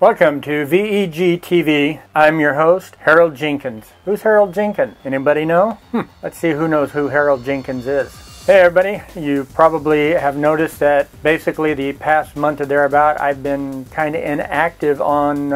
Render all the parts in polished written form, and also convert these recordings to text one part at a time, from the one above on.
Welcome to VEG TV. I'm your host, Harold Jenkins. Who's Harold Jenkins? Anybody know? Let's see who knows who Harold Jenkins is. Hey everybody, you probably have noticed that basically the past month or thereabout I've been kind of inactive on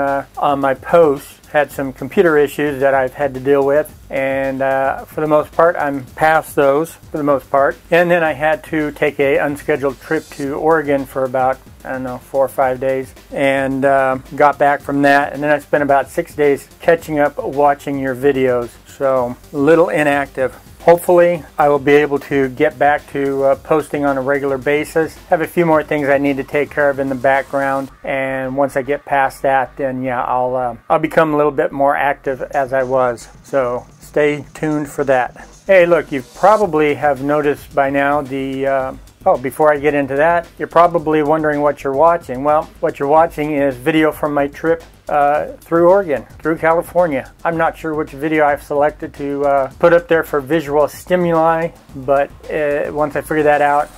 my posts. Had some computer issues that I've had to deal with, and for the most part I'm past those for the most part. And then I had to take a unscheduled trip to Oregon for about, I don't know, 4 or 5 days, and got back from that, and then I spent about 6 days catching up watching your videos, so a little inactive. Hopefully I will be able to get back to posting on a regular basis. Have a few more things I need to take care of in the background, and once I get past that, then yeah, I'll become a little bit more active as I was. So stay tuned for that. Hey, look, you probably have noticed by now before I get into that, you're probably wondering what you're watching. Well, what you're watching is video from my trip through Oregon, through California. I'm not sure which video I've selected to put up there for visual stimuli, but once I figure that out,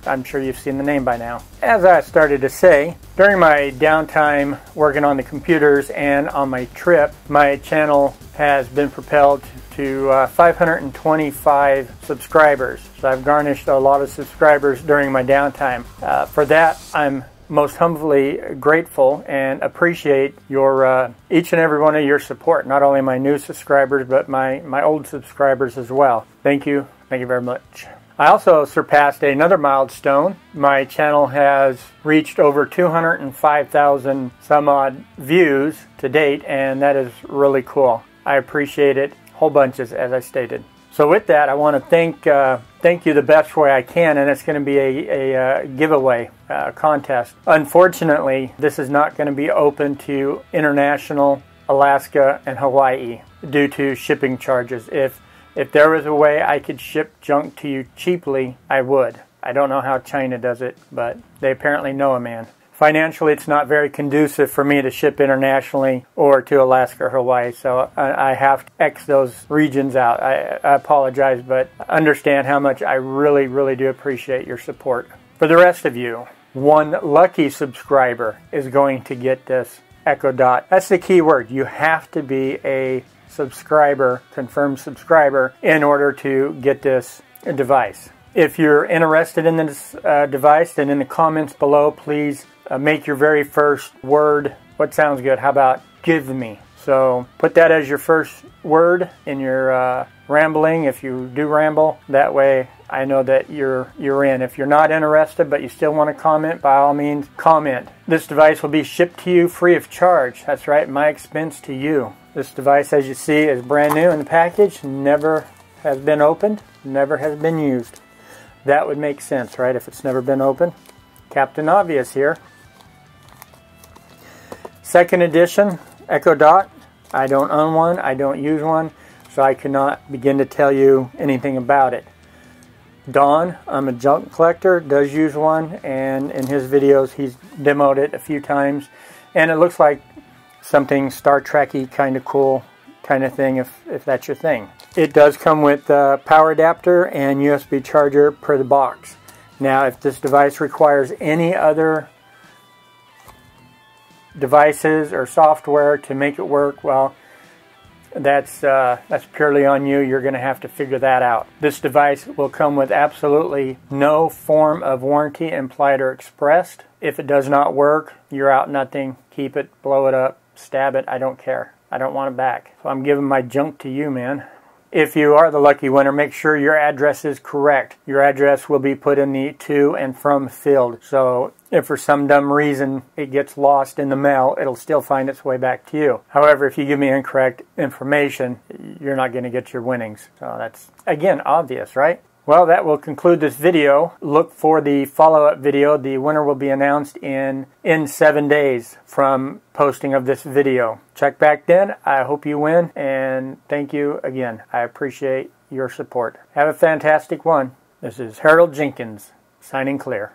I'm sure you've seen the name by now. As I started to say, during my downtime working on the computers and on my trip, my channel has been propelled to 525 subscribers. So I've garnished a lot of subscribers during my downtime. For that, I'm most humbly grateful and appreciate your each and every one of your support. Not only my new subscribers, but my old subscribers as well. Thank you. Thank you very much. I also surpassed another milestone. My channel has reached over 205,000 some odd views to date, and that is really cool. I appreciate it whole bunches, as I stated. So with that, I want to thank you the best way I can, and it's going to be a giveaway contest. Unfortunately, this is not going to be open to international, Alaska, and Hawaii due to shipping charges. If there was a way I could ship junk to you cheaply, I would. I don't know how China does it, but they apparently know a man. Financially, it's not very conducive for me to ship internationally or to Alaska or Hawaii, so I have to X those regions out. I apologize, but understand how much I really, really do appreciate your support. For the rest of you, one lucky subscriber is going to get this Echo Dot. That's the key word. You have to be a subscriber, confirmed subscriber, in order to get this device. If you're interested in this device, then in the comments below, please make your very first word. What sounds good? How about give me? So put that as your first word in your rambling, if you do ramble. That way I know that you're in. If you're not interested but you still want to comment, by all means comment. This device will be shipped to you free of charge. That's right, my expense to you. This device, as you see, is brand new in the package, never has been opened, never has been used. That would make sense, right, if it's never been opened. Captain Obvious here. Second edition Echo Dot. I don't own one, I don't use one, so I cannot begin to tell you anything about it. Don, I'm a junk collector, does use one, and in his videos he's demoed it a few times, and it looks like something Star Trek-y, kind of cool kind of thing, if that's your thing. It does come with a power adapter and USB charger per the box. Now, if this device requires any other devices or software to make it work, well, that's purely on you. You're going to have to figure that out. This device will come with absolutely no form of warranty implied or expressed. If it does not work, you're out nothing. Keep it, blow it up, stab it, I don't care. I don't want it back. So I'm giving my junk to you, man. If you are the lucky winner, make sure your address is correct. Your address will be put in the to and from field. So if for some dumb reason it gets lost in the mail, it'll still find its way back to you. However, if you give me incorrect information, you're not going to get your winnings. So that's, again, obvious, right? Well, that will conclude this video. Look for the follow-up video. The winner will be announced in 7 days from posting of this video. Check back then. I hope you win, and thank you again. I appreciate your support. Have a fantastic one. This is Harold Jenkins, signing clear.